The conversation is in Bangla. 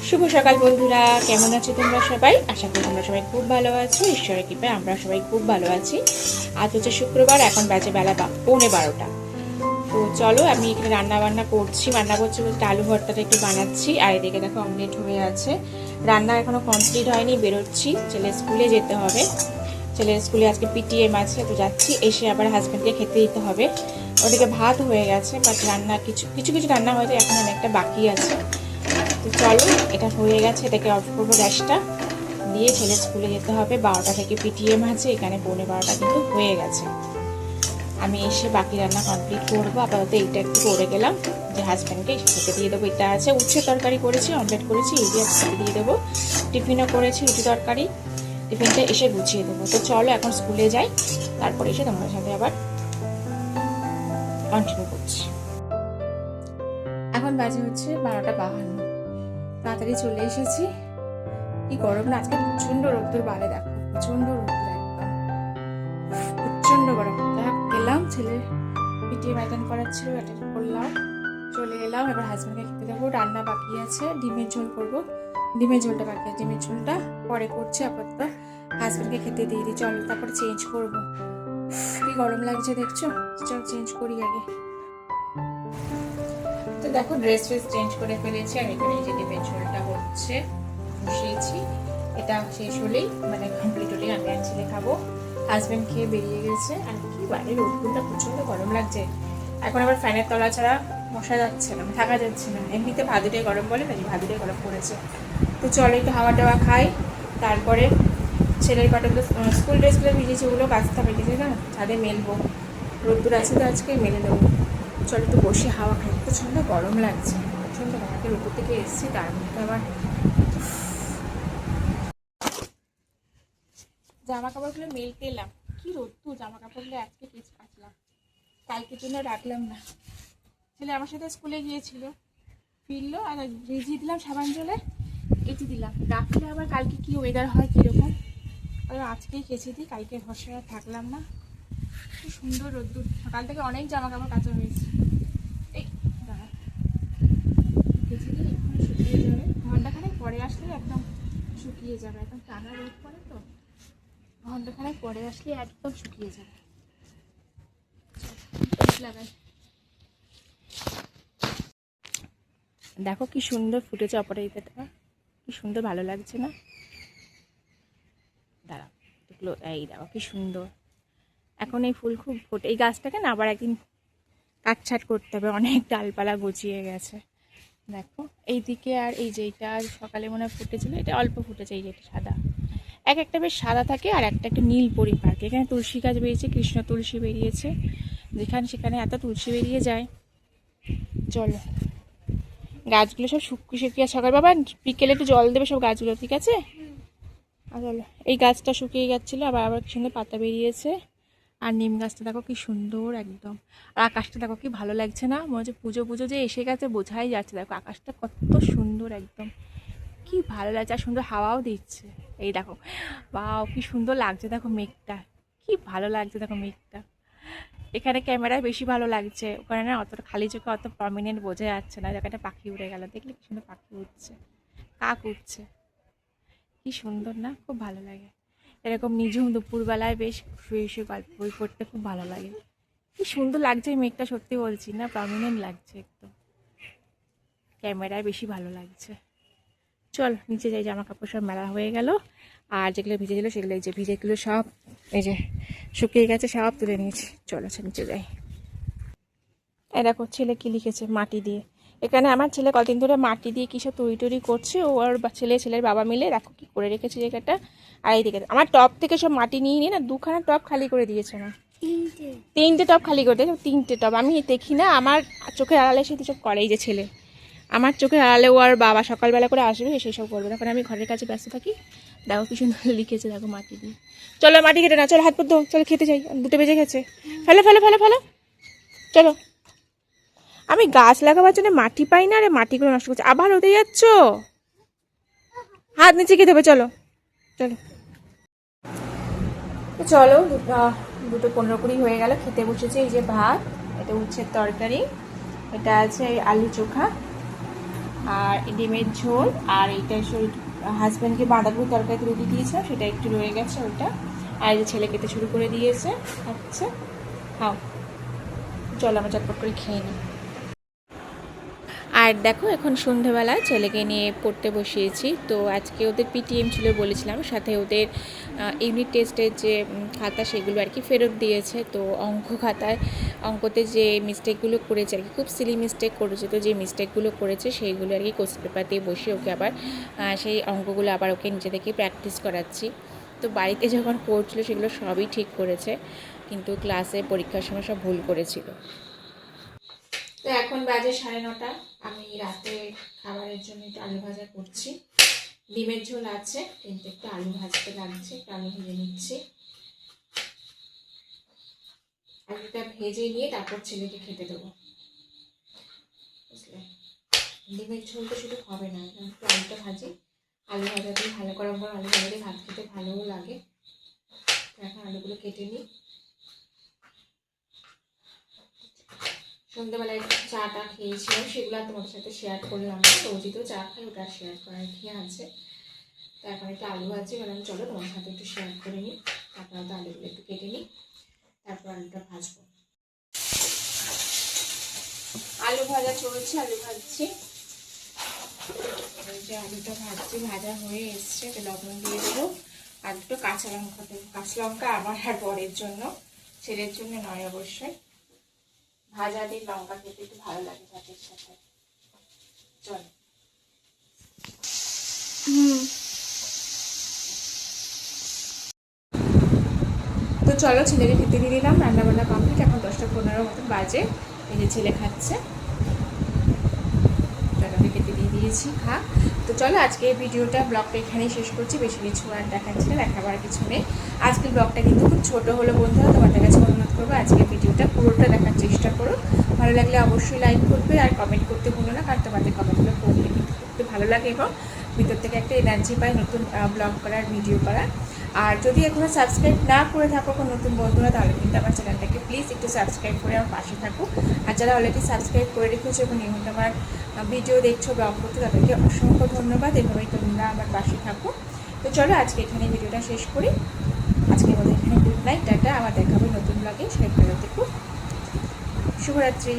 শুভ সকাল বন্ধুরা, কেমন আছো তোমরা সবাই? আশা করি তোমরা সবাই খুব ভালো আছো। ঈশ্বরের কৃপায় আমরা সবাই খুব ভালো আছি। আজ হচ্ছে শুক্রবার, এখন বাজে বেলা 11:15। তো চলো, আমি এখানে রান্না করছি বলতে আলু ভর্তাটা একটু বানাচ্ছি। আর এদিকে দেখো অমলেট হয়ে আছে। রান্না এখনো কমপ্লিট হয়নি, বেরোচ্ছি, ছেলে স্কুলে যেতে হবে। ছেলের স্কুলে আজকে পিটিএম আছে, তো যাচ্ছি। এসে আবার হাজব্যান্ডকে খেতে দিতে হবে। ওদিকে ভাত হয়ে গেছে, বাট রান্না কিছু রান্না হয়তো এখন অনেকটা বাকি আছে। তো চলো, এটা হয়ে গেছে, এটাকে অফ করবো গ্যাসটা দিয়ে। ছেলে স্কুলে যেতে হবে, 12টা থেকে পিটিএম আছে। এখানে 12:15 কিন্তু হয়ে গেছে। আমি এসে বাকি রান্না কমপ্লিট করবো। আপাতত এইটা একটু করে গেলাম, যে হাজব্যান্ডকে খেতে দিয়ে দেবো। এটা আছে, উচ্ছে তরকারি করেছি, অমলেট করেছি, এই দিয়ে খেতে দিয়ে দেবো। টিফিনও করেছি, রুটি তরকারি। টিফিনটা এসে গুছিয়ে দেবো। তো চলো এখন স্কুলে যাই, তারপরে এসে তোমার সাথে আবার কন্টিনিউ করছি। এখন বাজে হচ্ছে 12:52। তাড়াতাড়ি চলে এসেছি। কি গরম না আজকে, প্রচন্ড রোদ্দুর বাড়ে, দেখো প্রচন্ড রোদ্দুর, একদম প্রচন্ড গরম। গেলাম, ছেলে পিটিএম অ্যাটেন্ড করার ছিল, অ্যাটেন্ড করলাম, চলে এলাম। এবার হাজব্যান্ডকে খেতে দেবো। রান্না বাকি আছে, ডিমের ঝোল করবো। ডিমের ঝোলটা বাকি আছে, ডিমের ঝোলটা পরে করছি। আপাতত হাজব্যান্ডকে খেতে দিয়ে দিই। চল, তারপরে চেঞ্জ করবো। কি গরম লাগছে দেখছো? চল চেঞ্জ করি আগে। তো দেখো, ড্রেস চেঞ্জ করে ফেলেছি। আর এখানে এই যে ডিমের ঝোলটা হচ্ছে, বসিয়েছি। এটা শেষ হলেই মানে কমপ্লিট হলেই আমি আর ছেলে খাবো। হাজব্যান্ড খেয়ে বেরিয়ে গেছে। আর কি বাইরে রোদটা প্রচন্ড গরম লাগছে। এখন আবার ফ্যানের তলা ছাড়া বসা যাচ্ছে না, থাকা যাচ্ছে না। এমনিতে ভাদুটাই গরম বলে না, ভাদুটাই গরম পড়েছে। তো চলো একটু হাওয়া টাওয়া খাই, তারপরে ছেলের কটাগুলো স্কুল ড্রেসগুলো ভিজেছে, ওগুলো কাচতে পেরেছে না, ছাদে মেলবো। রোদ্দুর আছে তো আজকে, মেলে দেবো। চলো একটু বসে হাওয়া খাই, প্রচন্ড গরম লাগছে, প্রচন্ড গরম। রোদ্দুর থেকে এসেছি, তার মধ্যে আবার জামা কাপড়গুলো মেলতে এলাম। কি রোদ্দুর, জামা কাপড়গুলো আজকে কেচে কাচলাম, কালকের জন্য রাখলাম না। ছেলে আমার সাথে স্কুলে গিয়েছিল, ফিরলো, আর ভিজিয়ে দিলাম সাবান জলে, কেচে দিলাম। রাখলে আবার কালকে কি ওয়েদার হয় কীরকম, আজকেই কেচে দিই, কালকে ভরসা থাকলাম না। খুব সুন্দর রোদ্দুর, সকাল থেকে অনেক জামা কাপড় কাচা হয়েছে। এই দাঁড়া, কেচে দিই, এক্ষুনি শুকিয়ে যাবে। ঘন্টাখানেক পরে আসলে একদম শুকিয়ে যাবে। একদম টানা রোদ পড়ে তো, ঘন্টাখানেক পরে আসলে একদম শুকিয়ে যাবে। লাগাই, দেখো কি সুন্দর ফুটেছে অপরাজিতাটা, কি সুন্দর, ভালো লাগছে না? দাঁড়াও দেখলো, এই দেখো কি সুন্দর। এখন এই ফুল খুব ফোটে। এই গাছটাকে না আবার একদিন কাটছাট করতে হবে, অনেক ডালপালা গজিয়ে গেছে। দেখো এইদিকে, আর এই যে এটা সকালে মনে হয় ফুটেছিল, এটা অল্প ফুটেছে। এই যে এটা সাদা, একটা বেশ সাদা থাকে, আর একটা একটু নীল পরিপাকে। এখানে তুলসী গাছ বেরিয়েছে, কৃষ্ণ তুলসী বেরিয়েছে, যেখানে সেখানে এত তুলসী বেরিয়ে যায়। চলো, গাছগুলো সব শুকিয়ে সকাল বাবা বিকেলে একটু জল দেবে সব গাছগুলো, ঠিক আছে? আর চলো, এই গাছটা শুকিয়ে গেছিলো, আবার কি সুন্দর পাতা বেরিয়েছে। আর নিম গাছটা দেখো কি সুন্দর একদম। আর আকাশটা দেখো কি ভালো লাগছে না? মনে হচ্ছে পুজো যে এসে গেছে, বোঝাই যাচ্ছে। দেখো আকাশটা কত সুন্দর একদম, কি ভালো লাগছে। আর সুন্দর হাওয়াও দিচ্ছে। এই দেখো, বাও কি সুন্দর লাগছে, দেখো মেঘটা কি ভালো লাগছে, দেখো মেঘটা। এখানে ক্যামেরায় বেশি ভালো লাগছে, ওখানে না অতটা খালি চোখে অত প্রমিনেন্ট বোঝা যাচ্ছে না। জায়গাটা পাখি উড়ে গেল, দেখলে কি সুন্দর পাখি উঠছে, কাক উঠছে, কি সুন্দর না? খুব ভালো লাগে এরকম নিঝুম দুপুরবেলায় বেশ শুয়ে শুয়ে গল্প বই পড়তে খুব ভালো লাগে। কি সুন্দর লাগছে এই মেঘটা, সত্যি বলছি না, প্রমিনেন্ট লাগছে একদম, ক্যামেরায় বেশি ভালো লাগছে। চল নিচে যাই, জামা কাপড় সব মেলা হয়ে গেল। আর যেগুলো ভিজেছিল সেগুলো, এই যে ভিজেগুলো সব এই যে শুকিয়ে গেছে, সব তুলে নিয়েছি। চলো নিচে যাই। এই দেখো ছেলে কি লিখেছে মাটি দিয়ে। এখানে আমার ছেলে কদিন ধরে মাটি দিয়ে কী সব তৈরি করছে, ও আর ছেলের বাবা মিলে দেখো কি করে রেখেছে জায়গাটা। আর এই দিকে আমার টপ থেকে সব মাটি নিয়ে না 2খানা টপ খালি করে দিয়েছে না, 3টে টপ খালি করে দিয়েছে। 3টে টপ আমি দেখি না, আমার চোখের আড়ালে সে সব করে। এই যে ছেলে আমার চোখের আড়ালে, ও আর বাবা সকালবেলা করে আসবে, সেই সব করবে। তখন আমি ঘরের কাছে ব্যস্ত থাকি। দেখো কি সুন্দর লিখেছে, দেখো মাটি দিয়ে। চলো মাটি কেটে না, চলো হাত পর, চলো খেতে যাই, 2টো বেজে গেছে। ফেলো ফেলো ফেলো ফেলো, চলো। আমি গাছ লাগাবার জন্য মাটি পাই না, আরে মাটিগুলো নষ্ট করছে। আবার ওতে যাচ্ছ, হাত নিচে খেতে হবে। চলো চলো চলো, 2:15 হয়ে গেল, খেতে বসেছে। এই যে ভাত, এটা উচ্ছের তরকারি, এটা আছে আলু চোখা, আর ডিমের ঝোল, আর এইটা হাজব্যান্ডকে বাঁধাকপি তরকারিতে রুটি দিয়েছিলাম, সেটা একটু রয়ে গেছে ওইটা। আর এই যে ছেলে খেতে শুরু করে দিয়েছে। আচ্ছা খাও, চলো আমরা চটপট করে খেয়ে নিই। আর দেখো এখন সন্ধেবেলায় ছেলেকে নিয়ে পড়তে বসিয়েছি। তো আজকে ওদের পিটিএম ছিল বলেছিলাম, সাথে ওদের ইউনিট টেস্টের যে খাতা সেগুলো আর কি ফেরত দিয়েছে। তো খাতায় অঙ্কতে যে মিস্টেকগুলো করেছে আর কি, খুব সিলি মিস্টেক করেছে। তো যে মিস্টেকগুলো করেছে সেইগুলো আর কি কোশ্চেন পেপার দিয়ে বসে ওকে আবার সেই অঙ্কগুলো আবার ওকে নিজে থেকে প্র্যাকটিস করাচ্ছি। তো বাড়িতে যখন করছিল সেগুলো সবই ঠিক করেছে, কিন্তু ক্লাসে পরীক্ষার সময় সব ভুল করেছিল। তো এখন বাজে 9:30। আমি রাতে খাবারের জন্য একটু আলু ভাজা করছি। ডিমের ঝোল আছে, কিন্তু একটু আলু ভাজতে লাগছে, একটু আলু ভেজে নিচ্ছি। আলুটা ভেজে নিয়ে তারপর ছেলেকে খেতে দেবো, বুঝলে। ডিমের ঝোল তো শুধু হবে না, একটু আলুটা ভাজি। আলু ভাজা দিয়ে ভালো গরম গরম আলু ভাজা দিয়ে ভাত খেতে ভালোও লাগে। এখন আলুগুলো কেটে নিই। সন্ধ্যাবেলায় চাটা খেয়েছিলাম, সেগুলো তোমাদের সাথে শেয়ার করলাম না। রোজই তো চা খাই, ওটা শেয়ার করার কি আছে। তো এখন একটু আলু ভাজি, বললাম চলো তোমার সাথে একটু শেয়ার করে নিই। তারপর তো আলুগুলো একটু কেটে নিই, তারপর আলুটা ভাজবো। আলু ভাজা চলছে, আলু ভাজছি। এই যে আলুটা ভাজছি, ভাজা হয়ে এসছে, তো লবণ দিয়ে দেবো। আর দুটো কাঁচা লঙ্কা দেবো। কাঁচা লঙ্কা আমার আর বরের জন্য, ছেলের জন্য নয় অবশ্যই। ভাজা দিয়ে লঙ্কা খেতে একটু ভালো লাগে ভাতের সাথে। চল। তো চলো ছেলেকে খেতে দিয়ে দিলাম। রান্নাবান্না কমপ্লিট, এখন 10:15 মতন বাজে। এই যে ছেলে খাচ্ছে, আমি খেতে দিয়ে দিয়েছি, খা। তো চলো আজকে ভিডিওটা ব্লগটা এখানেই শেষ করছি। বেশি কিছু আর দেখাচ্ছি না, দেখাবার কিছু নেই। আজকের ব্লগটা কিন্তু খুব ছোটো হলো বন্ধুরা, তোমাদের কাছে অনুরোধ করবো আজকের ভিডিওটা পুরোটা দেখার চেষ্টা করো। ভালো লাগলে অবশ্যই লাইক করবে আর কমেন্ট করতে ভুলো না, কারণ তোমাদের কমেন্টগুলো পড়লে কিন্তু খুব ভালো লাগে এবং ভিতর থেকে একটা এনার্জি পাই নতুন ব্লগ করার, ভিডিও করার। আর যদি এখনো সাবস্ক্রাইব না করে থাকো কোনো নতুন বন্ধুরা, তাহলে কিন্তু আমার চ্যানেলটাকে প্লিজ একটু সাবস্ক্রাইব করে আমার পাশে থাকো। আর যারা অলরেডি সাবস্ক্রাইব করে রেখেছো এবং নিয়মিত আমার ভিডিও দেখছো, ব্লগ করতে, তাদেরকে অসংখ্য ধন্যবাদ। এভাবেই তোমরা আমার পাশে থাকো। তো চলো আজকে এখানে ভিডিওটা শেষ করি। আজকে আমাদের এখানে গুড নাইট, টাটা। আবার দেখাবো নতুন ব্লগে। সবাই ভালো থেকো, শুভরাত্রি।